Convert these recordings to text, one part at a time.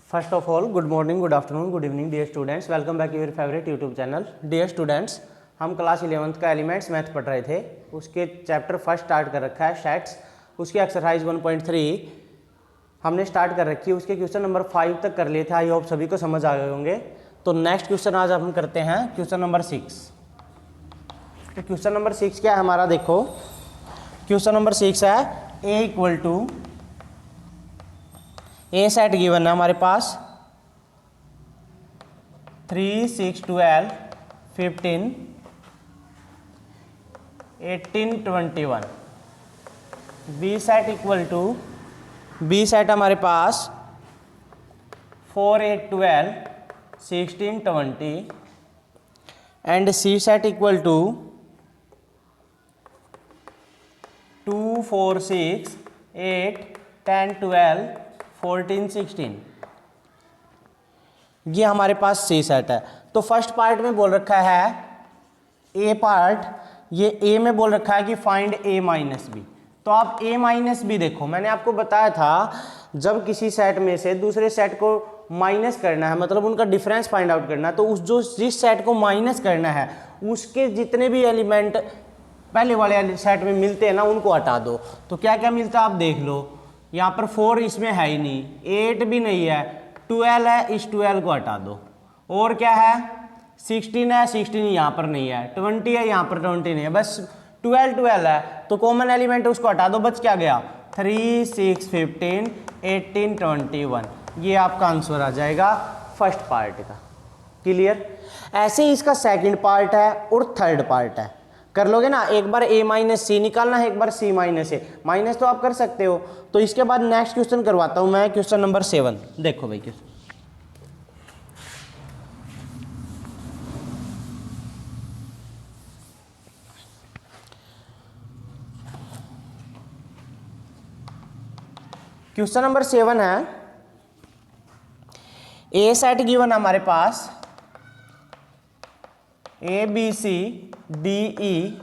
First of all good morning, good afternoon, good evening dear students, welcome back your favourite YouTube channel. Dear students, हम class 11th का elements math पढ़ रहे थे। उसके chapter first start कर रखा है सेट्स। उसकी एक्सरसाइज 1.3 हमने स्टार्ट कर रखी है। उसके क्वेश्चन नंबर 5 तक कर लिए थे। आई होप सभी को समझ आ गए होंगे। तो नेक्स्ट क्वेश्चन आज हम करते हैं क्वेश्चन नंबर 6। तो क्वेश्चन नंबर 6 क्या है हमारा, देखो क्वेश्चन नंबर 6 है A equal to A set given है हमारे पास 3, 6, 12, 15, 18, 21। B set equal to B set हमारे पास 4, 8, 12, 16, 20 and C set equal to 2, 4, 6, 8, 10, 12, 14, 16। ये हमारे पास सी सेट है। तो फर्स्ट पार्ट में बोल रखा है ए पार्ट, ये ए में बोल रखा है कि फाइंड ए माइनस बी। तो आप ए माइनस बी देखो, मैंने आपको बताया था जब किसी सेट में से दूसरे सेट को माइनस करना है, मतलब उनका डिफरेंस फाइंड आउट करना है, तो जिस सेट को माइनस करना है उसके जितने भी एलिमेंट पहले वाले सेट में मिलते हैं ना, उनको हटा दो। तो क्या क्या मिलता है आप देख लो। यहाँ पर 4 इसमें है ही नहीं, 8 भी नहीं है, 12 है, इस 12 को हटा दो। और क्या है, 16 है, 16 यहाँ पर नहीं है, 20 है, यहाँ पर 20 नहीं है, बस 12 है। तो कॉमन एलिमेंट उसको हटा दो, बच क्या गया 3, 6, 15, 18, 21। ये आपका आंसर आ जाएगा फर्स्ट पार्ट का। क्लियर। ऐसे ही इसका सेकंड पार्ट है और थर्ड पार्ट है। कर लोगे ना, एक बार a माइनस सी निकालना है, एक बार c माइनस ए। माइनस तो आप कर सकते हो। तो इसके बाद नेक्स्ट क्वेश्चन करवाता हूं मैं, क्वेश्चन नंबर 7। देखो भाई क्वेश्चन, क्वेश्चन नंबर 7 है ए सेट गिवन हमारे पास A B C D E,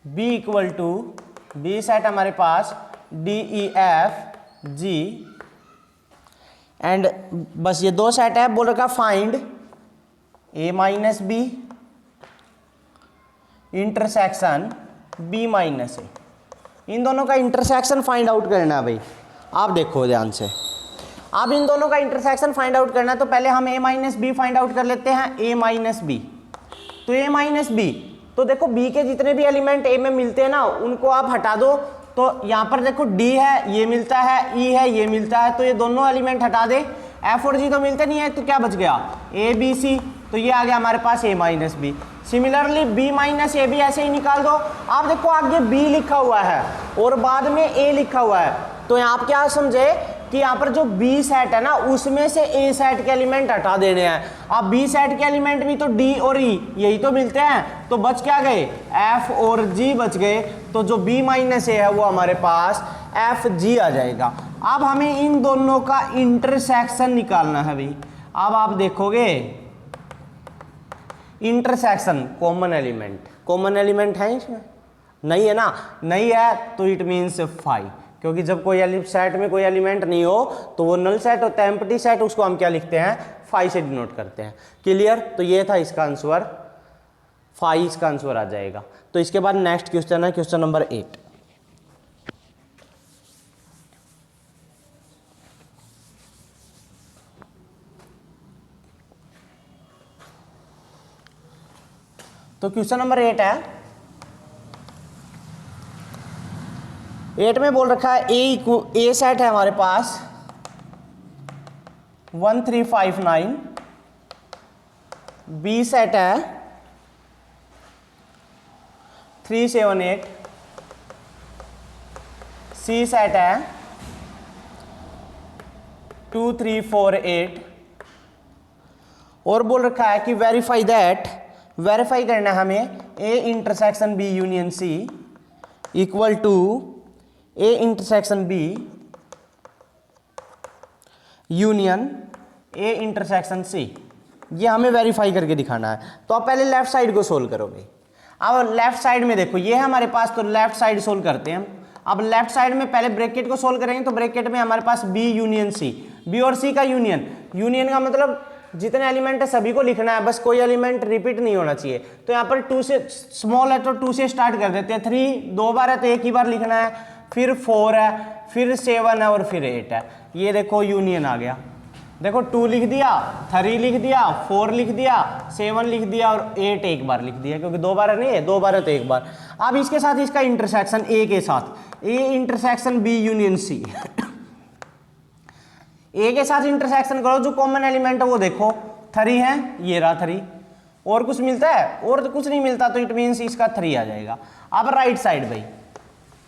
B equal to B set हमारे पास D E F G and बस ये दो सेट है। बोल रखा find A minus B intersection B minus A. इन दोनों का इंटरसेक्शन फाइंड आउट करना है भाई। आप देखो ध्यान से, अब इन दोनों का इंटरसेक्शन फाइंड आउट करना है। तो पहले हम a minus B find out कर लेते हैं। a माइनस बी, तो a माइनस बी, तो देखो b के जितने भी एलिमेंट a में मिलते हैं ना, उनको आप हटा दो। तो यहाँ पर देखो d है, ये मिलता है, e है, ये मिलता है, तो ये दोनों एलिमेंट हटा दे। f और g तो मिलते नहीं है, तो क्या बच गया a b c, तो ये आ गया हमारे पास a minus B. Similarly b minus A भी ऐसे ही निकाल दो। आप देखो आगे b लिखा हुआ है और बाद में a लिखा हुआ है, तो यहाँ आप क्या समझे कि यहाँ पर जो B सेट है ना, उसमें से A सेट के एलिमेंट हटा देने हैं। अब B सेट के एलिमेंट भी तो D और E यही तो मिलते हैं, तो बच क्या गए F और G बच गए। तो जो B माइनस A है वो हमारे पास FG आ जाएगा। अब हमें इन दोनों का इंटरसेक्शन निकालना है भाई। अब आप देखोगे इंटरसेक्शन, कॉमन एलिमेंट है इसमें, नहीं है ना, नहीं है तो इट मीन्स 5, क्योंकि जब कोई सेट में कोई एलिमेंट नहीं हो तो वो नल सेट होता है, एम्प्टी सेट, उसको हम क्या लिखते हैं 5 से डिनोट करते हैं। क्लियर। तो ये था इसका आंसर 5, इसका आंसर आ जाएगा। तो इसके बाद नेक्स्ट क्वेश्चन है क्वेश्चन नंबर 8। तो क्वेश्चन नंबर 8 है, 8 में बोल रखा है ए सेट है हमारे पास 1, 3, 5, 9, बी सेट है 3, 7, 8, सी सेट है 2, 3, 4, 8 और बोल रखा है कि वेरीफाई करना है हमें A intersection B union C equal to A intersection B union A intersection C. ये हमें वेरीफाई करके दिखाना है। तो आप पहले लेफ्ट साइड को सोल्व करोगे। अब लेफ्ट साइड में देखो ये है हमारे पास, तो लेफ्ट साइड सोल्व करते हैं हम। अब लेफ्ट साइड में पहले ब्रैकेट को सोल्व करेंगे तो ब्रैकेट में हमारे पास बी यूनियन सी, बी और सी का यूनियन, यूनियन का मतलब जितने एलिमेंट है सभी को लिखना है, बस कोई एलिमेंट रिपीट नहीं होना चाहिए। तो यहाँ पर 2 से स्मॉल है तो 2 से स्टार्ट कर देते हैं, 3 2 बार है तो एक ही बार लिखना है, फिर 4 है, फिर 7 है और फिर 8 है। ये देखो यूनियन आ गया, देखो 2 लिख दिया, 3 लिख दिया, 4 लिख दिया, 7 लिख दिया और 8 एक बार लिख दिया, क्योंकि 2 बार नहीं है, 2 बार है तो एक बार। अब इसके साथ इसका इंटरसेक्शन ए के साथ, A intersection B union C A के साथ इंटरसेक्शन करो, जो कॉमन एलिमेंट है वो देखो 3 है, ये रहा 3, और कुछ मिलता है और तो कुछ नहीं मिलता, तो इट मीन्स इसका 3 आ जाएगा। अब राइट साइड भाई,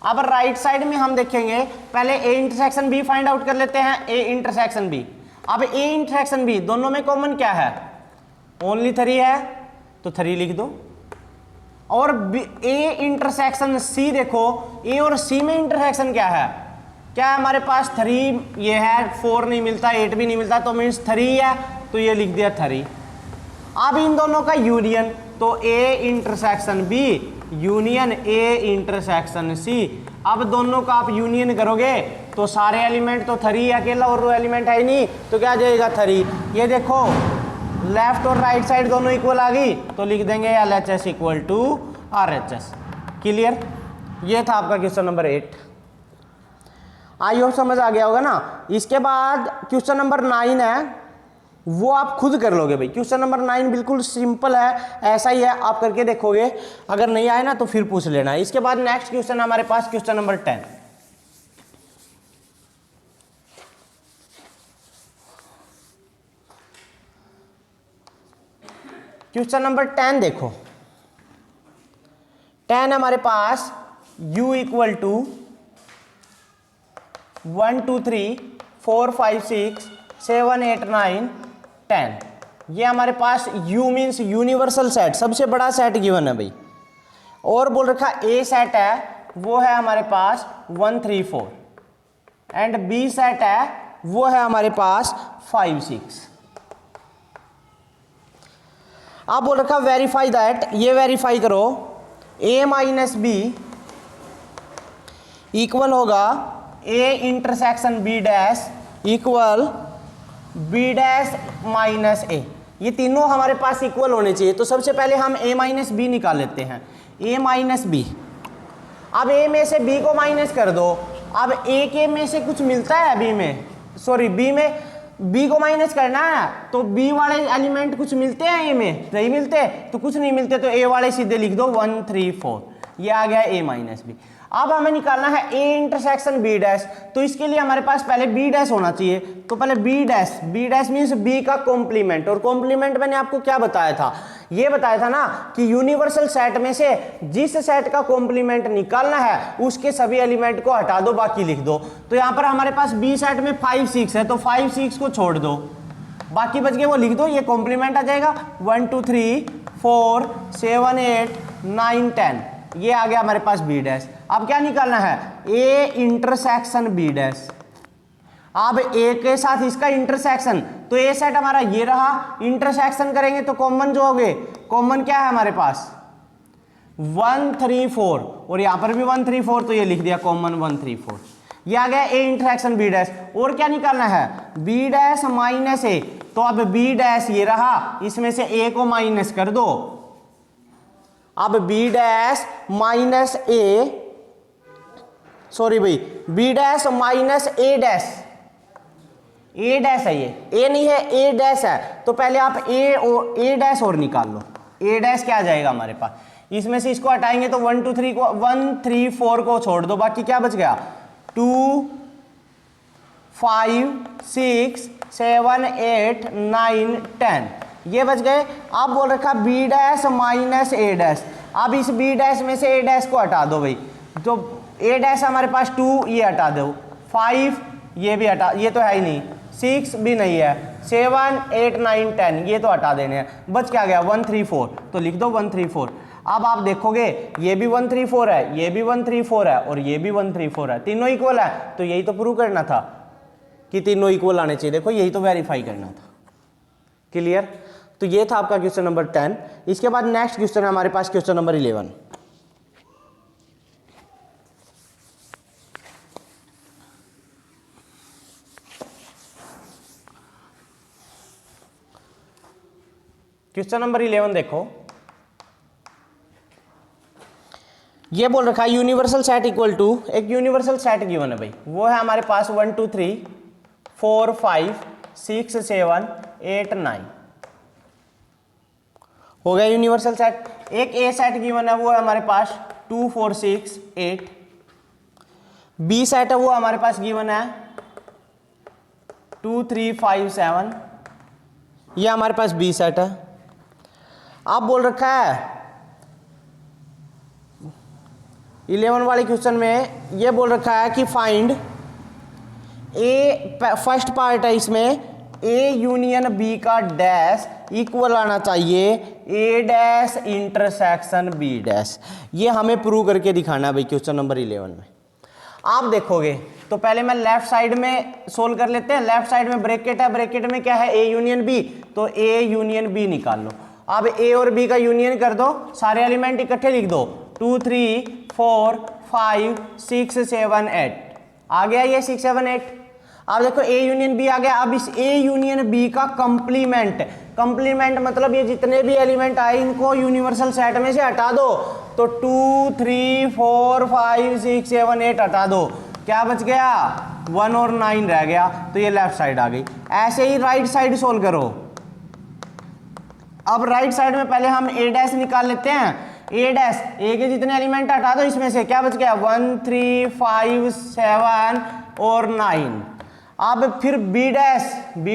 अब राइट साइड में हम देखेंगे, पहले A intersection B find out कर लेते हैं, ए इंटरसेक्शन बी। अब ए इंटरसेक्शन बी दोनों में कॉमन क्या है, ओनली 3 है तो 3 लिख दो, और ए इंटरसेक्शन सी देखो, ए और सी में इंटरसेक्शन क्या है, क्या है हमारे पास 3 ये है, 4 नहीं मिलता, 8 भी नहीं मिलता, तो मीन्स 3 है, तो ये लिख दिया 3। अब इन दोनों का यूनियन, तो A intersection B union A intersection C. अब दोनों का आप यूनियन करोगे तो सारे एलिमेंट तो 3 अकेला और एलिमेंट है ही नहीं, तो क्या आ जाएगा 3। ये देखो लेफ्ट और राइट साइड दोनों इक्वल आ गई, तो लिख देंगे LHS equal to RHS। Clear, ये था आपका क्वेश्चन नंबर 8। आई होप समझ आ गया होगा ना। इसके बाद क्वेश्चन नंबर 9 है, वो आप खुद कर लोगे भाई। क्वेश्चन नंबर 9 बिल्कुल सिंपल है, ऐसा ही है, आप करके देखोगे, अगर नहीं आए ना तो फिर पूछ लेना। इसके बाद नेक्स्ट क्वेश्चन हमारे पास क्वेश्चन नंबर 10। क्वेश्चन नंबर 10 देखो, 10 हमारे पास u इक्वल टू 1 2 3 4 5 6 7 8 9 10। ये हमारे पास u मीन्स यूनिवर्सल सेट, सबसे बड़ा सेट गिवन है भाई, और बोल रखा a सेट है वो है हमारे पास 1 3 4 एंड b सेट है वो है हमारे पास 5 6। आप बोल रखा वेरीफाई दैट, ये वेरीफाई करो a माइनस बी इक्वल होगा a intersection b dash equal b dash minus a। ये तीनों हमारे पास इक्वल होने चाहिए, तो सबसे पहले हम a माइनस बी निकाल लेते हैं, a माइनस बी। अब a में से b को माइनस कर दो, अब a के में से कुछ मिलता है b में, सॉरी b में b को माइनस करना है, तो b वाले एलिमेंट कुछ मिलते हैं a में, नहीं मिलते तो कुछ नहीं मिलते, तो a वाले सीधे लिख दो 1 3 4, ये आ गया a माइनस बी। अब हमें निकालना है a इंटरसेक्शन b डैश, तो इसके लिए हमारे पास पहले b डैश होना चाहिए, तो पहले b डैश मीन्स b का कॉम्प्लीमेंट, और कॉम्प्लीमेंट मैंने आपको क्या बताया था, ये बताया था ना कि यूनिवर्सल सेट में से जिस सेट का कॉम्प्लीमेंट निकालना है उसके सभी एलिमेंट को हटा दो, बाकी लिख दो। तो यहाँ पर हमारे पास b सेट में 5 6 है, तो 5 6 को छोड़ दो, बाकी बच गए वो लिख दो, ये कॉम्प्लीमेंट आ जाएगा 1 2 3 4 7 8 9 10, ये आ गया हमारे पास b डैश। अब क्या निकालना है, a इंटरसेक्शन b डैश। अब a के साथ इसका इंटरसेक्शन, तो a सेट हमारा ये रहा, इंटरसेक्शन करेंगे तो कॉमन जो होगे, कॉमन क्या है हमारे पास 1 3 4, और यहां पर भी 1 3 4, तो ये लिख दिया कॉमन 1 3 4, ये आ गया a इंटरसेक्शन b डैश। और क्या निकालना है, b डैश माइनस a, तो अब b डैश ये रहा, इसमें से a को माइनस कर दो, अब b dash minus a, sorry भाई b dash minus a dash, a dash है, ये a नहीं है a डैश है, तो पहले आप a डैश और निकाल लो, a डैश क्या आ जाएगा हमारे पास, इसमें से इसको हटाएंगे तो 1 2 3 को 1 3 4 को छोड़ दो, बाकी क्या बच गया 2 5 6 7 8 9 10, ये बच गए। अब बोल रखा b dash minus a dash, अब इस b डैश में से a डैश को हटा दो भाई, तो a डैश हमारे पास 2, ये हटा दो, 5 ये भी हटा, ये तो है ही नहीं, 6 भी नहीं है, 7 8 9 10 ये तो हटा देने हैं, बच क्या गया 1 3 4, तो लिख दो 1 3 4। अब आप देखोगे ये भी 1 3 4 है, ये भी 1 3 4 है, और ये भी 1 3 4 है, तीनों इक्वल है, तो यही तो प्रूव करना था कि तीनों इक्वल आने चाहिए, देखो यही तो वेरीफाई करना था। क्लियर, तो ये था आपका क्वेश्चन नंबर 10। इसके बाद नेक्स्ट क्वेश्चन है हमारे पास क्वेश्चन नंबर 11। क्वेश्चन नंबर 11 देखो, ये बोल रखा है यूनिवर्सल सेट इक्वल टू, एक यूनिवर्सल सेट गिवन है भाई, वो है हमारे पास 1 2 3 4 5 6 7 8 9 हो गया यूनिवर्सल सेट। एक ए सेट गिवन है, वो है हमारे पास 2 4 6 8। बी सेट है वो हमारे पास गिवन है 2 3 5 7, ये हमारे पास बी सेट है। आप बोल रखा है 11 वाले क्वेश्चन में ये बोल रखा है कि फाइंड ए, फर्स्ट पार्ट है इसमें, ए यूनियन बी का डैश इक्वल आना चाहिए ए डैश इंटरसेक्शन बी डैश। ये हमें प्रूव करके दिखाना है भाई क्वेश्चन नंबर 11 में। आप देखोगे तो पहले मैं लेफ्ट साइड में सोल्व कर लेते हैं। लेफ्ट साइड में ब्रैकेट है, ब्रैकेट में क्या है ए यूनियन बी, तो ए यूनियन बी निकाल लो। अब ए और बी का यूनियन कर दो, सारे एलिमेंट इकट्ठे लिख दो, 2 3 4 5 6 7 8 आ गया ये 6 7 8। अब देखो ए यूनियन बी आ गया। अब इस ए यूनियन बी का कंप्लीमेंट, कंप्लीमेंट मतलब ये जितने भी एलिमेंट आए इनको यूनिवर्सल सेट में से हटा दो, तो 2 3 4 5 6 7 8 हटा दो, क्या बच गया 1 और 9 रह गया, तो ये लेफ्ट साइड आ गई। ऐसे ही राइट साइड सोल्व करो। अब राइट साइड में पहले हम ए डैश निकाल लेते हैं, ए डैश, ए के जितने एलिमेंट हटा दो इसमें से, क्या बच गया 1 3 5 7 और 9। अब फिर बी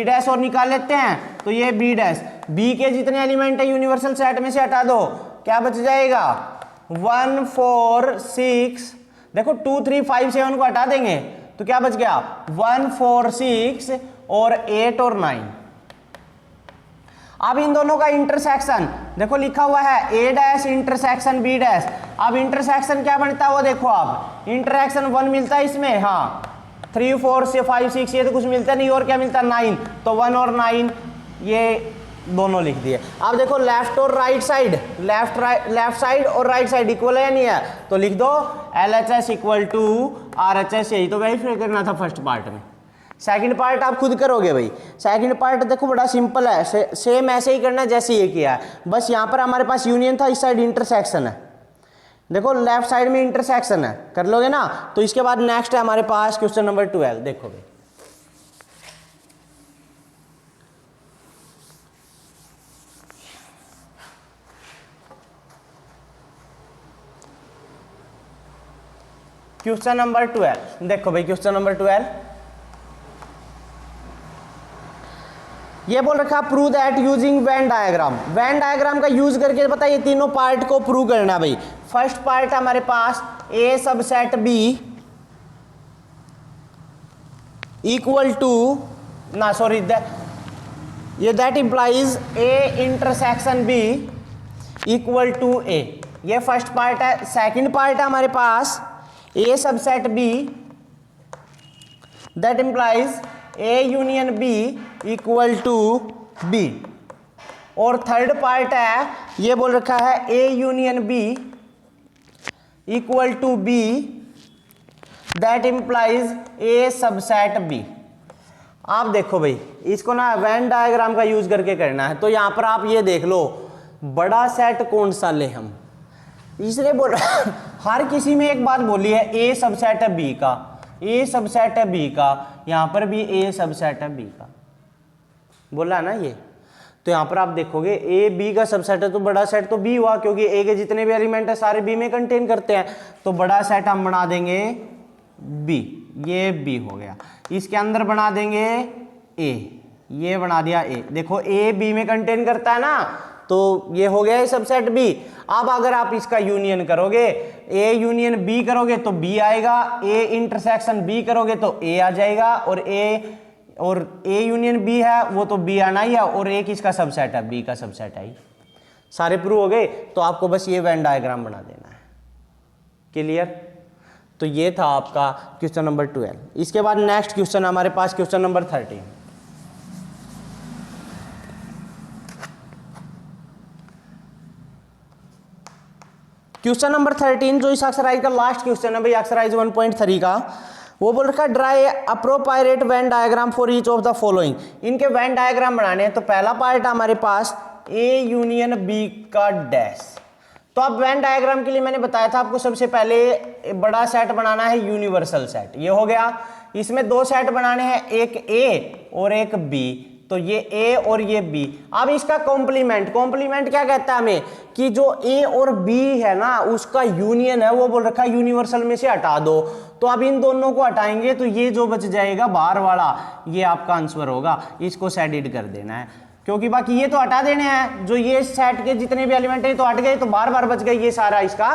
डैश और निकाल लेते हैं, तो ये बी डैश, बी के जितने एलिमेंट है यूनिवर्सल सेट में से हटा दो, क्या बच जाएगा 1 4 6, देखो 2 3 5 7 को हटा देंगे तो क्या बच गया 1 4 6 और 8 और 9। अब इन दोनों का इंटरसेक्शन देखो लिखा हुआ है ए डैश इंटरसेक्शन बी डैश। अब इंटरसेक्शन क्या बनता है वो देखो, आप इंटरसेक्शन 1 मिलता है इसमें, हाँ 3 4 से 5 6 ये तो कुछ मिलता नहीं, और क्या मिलता है 9, तो 1 और 9 ये दोनों लिख दिए। अब देखो लेफ्ट और राइट साइड, लेफ्ट साइड और राइट साइड इक्वल है या नहीं है, तो लिख दो LHS इक्वल टू RHS। यही तो वेरीफाई करना था फर्स्ट पार्ट में। सेकंड पार्ट आप खुद करोगे भाई। सेकंड पार्ट देखो बड़ा सिंपल है, सेम ऐसे ही करना है जैसे ये किया है, बस यहाँ पर हमारे पास यूनियन था, इस साइड इंटरसेक्शन है। देखो लेफ्ट साइड में इंटरसेक्शन है, कर लोगे ना। तो इसके बाद नेक्स्ट है हमारे पास क्वेश्चन नंबर 12। देखो भाई क्वेश्चन नंबर 12, देखो भाई क्वेश्चन नंबर 12 ये बोल रखा prove that using Venn diagram. Venn diagram का यूज करके पता ये तीनों पार्ट को प्रूव करना भाई। फर्स्ट पार्ट हमारे पास A subset B equal to ना सॉरी ये that implies A intersection B equal to A, ये फर्स्ट पार्ट है। सेकंड पार्ट है हमारे पास A subset B that implies A union B equal to B, और थर्ड पार्ट है ये बोल रखा है A union B equal to B that implies A subset B. आप देखो भाई इसको ना वेन डायग्राम का यूज करके करना है। तो यहां पर आप ये देख लो बड़ा सेट कौन सा ले हम, इसलिए बोल हर किसी में एक बात बोली है ए सबसेट है बी का, ए सबसेट है बी का, यहां पर भी ए सबसेट है बी का बोला है ना ये। तो यहां पर आप देखोगे ए बी का सबसेट है तो बड़ा सेट तो बी हुआ, क्योंकि ए के जितने भी एलिमेंट है सारे बी में कंटेन करते हैं, तो बड़ा सेट हम बना देंगे बी, ये बी हो गया। इसके अंदर बना देंगे ए, ये बना दिया ए, देखो ए बी में कंटेन करता है ना, तो ये हो गया सबसेट बी। अब अगर आप इसका यूनियन करोगे, ए यूनियन बी करोगे तो बी आएगा, ए इंटरसेक्शन बी करोगे तो ए आ जाएगा, और ए यूनियन बी है वो तो बी आना ही है, और ए किसका सबसेट है बी का सबसेट है। सारे प्रूव हो गए, तो आपको बस ये वेन डायग्राम बना देना है। क्लियर? तो ये था आपका क्वेश्चन नंबर 12। इसके बाद नेक्स्ट क्वेश्चन हमारे पास क्वेश्चन नंबर 13। क्वेश्चन नंबर 13 जो इस एक्सरसाइज का लास्ट क्वेश्चन है भाई, एक्सरसाइज 1.3 का, वो बोल रखा है dry appropriate Venn diagram for each of the following. इनके वेन डायग्राम बनाने हैं। तो पहला पार्ट हमारे पास ए यूनियन बी का डैश। तो अब वेन डायग्राम के लिए मैंने बताया था आपको सबसे पहले बड़ा सेट बनाना है, यूनिवर्सल सेट। ये हो गया। इसमें दो सेट बनाने हैं, एक ए और एक बी। तो ये ए और ये बी। अब इसका कॉम्प्लीमेंट, कॉम्प्लीमेंट क्या कहता है हमें कि जो ए और बी है ना उसका यूनियन है, वो बोल रखा है यूनिवर्सल में से हटा दो। तो अब इन दोनों को हटाएंगे तो ये जो बच जाएगा बाहर वाला, ये आपका आंसर होगा। इसको सेट कर देना है, क्योंकि बाकी ये तो हटा देने हैं। जो ये सेट के जितने भी एलिमेंट है तो हट गए, तो बार बार बच गए। ये सारा इसका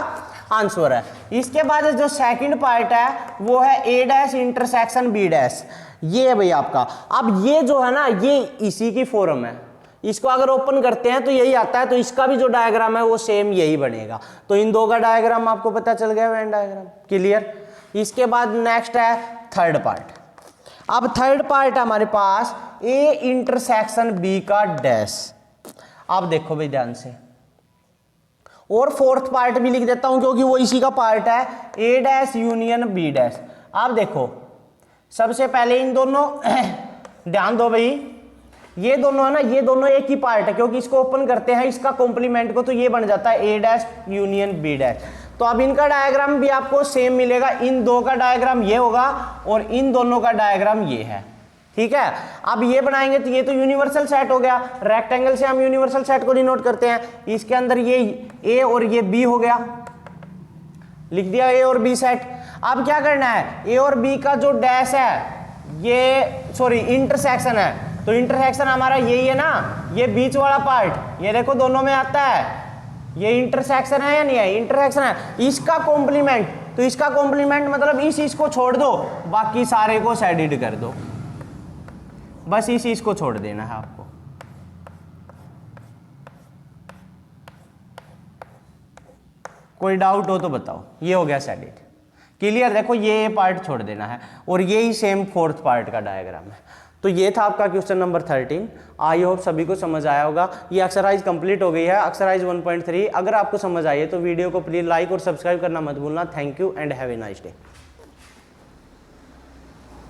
आंसर है। इसके बाद जो सेकंड पार्ट है वो है ए डैश इंटरसेक्शन बी डैश। ये है भाई आपका। अब ये जो है ना ये इसी की फॉर्म है। इसको अगर ओपन करते हैं तो यही आता है। तो इसका भी जो डायग्राम है वो सेम यही बनेगा। तो इन दो का डायग्राम आपको पता चल गया, वेन डायग्राम क्लियर। इसके बाद नेक्स्ट है थर्ड पार्ट। अब थर्ड पार्ट हमारे पास ए इंटरसेक्शन बी का डैश। अब देखो भाई ध्यान से, और फोर्थ पार्ट भी लिख देता हूं क्योंकि वो इसी का पार्ट है, ए डैश यूनियन बी डैश। अब देखो सबसे पहले इन दोनों ध्यान दो भाई, ये दोनों है ना, ये दोनों एक ही पार्ट है, क्योंकि इसको ओपन करते हैं इसका कॉम्प्लीमेंट को, तो ये बन जाता है ए डैश यूनियन बी डैश। तो अब इनका डायग्राम भी आपको सेम मिलेगा। इन दो का डायग्राम ये होगा और इन दोनों का डायग्राम ये है, ठीक है। अब ये बनाएंगे तो ये तो यूनिवर्सल सेट हो गया। रेक्टेंगल से हम यूनिवर्सल सेट को डिनोट करते हैं। इसके अंदर ये ए और ये बी हो गया, लिख दिया ए और बी सेट। अब क्या करना है, ए और बी का जो डैश है, ये सॉरी इंटरसेक्शन है, तो इंटरसेक्शन हमारा यही है ना, ये बीच वाला पार्ट, ये देखो दोनों में आता है। ये इंटरसेक्शन है या नहीं है, इंटरसेक्शन है। इसका कॉम्प्लीमेंट, तो इसका कॉम्प्लीमेंट मतलब इस इसको छोड़ दो, बाकी सारे को सेडिड कर दो। बस इस इसको छोड़ देना है आपको। कोई डाउट हो तो बताओ। ये हो गया सेडिड, क्लियर। देखो ये पार्ट छोड़ देना है और ये ही सेम फोर्थ पार्ट का डायग्राम है। तो ये था आपका क्वेश्चन नंबर 13। आई होप सभी को समझ आया होगा। ये एक्सरसाइज कंप्लीट हो गई है, एक्सरसाइज 1.3। अगर आपको समझ आई है तो वीडियो को प्लीज लाइक और सब्सक्राइब करना मत भूलना। Thank you and have a nice day.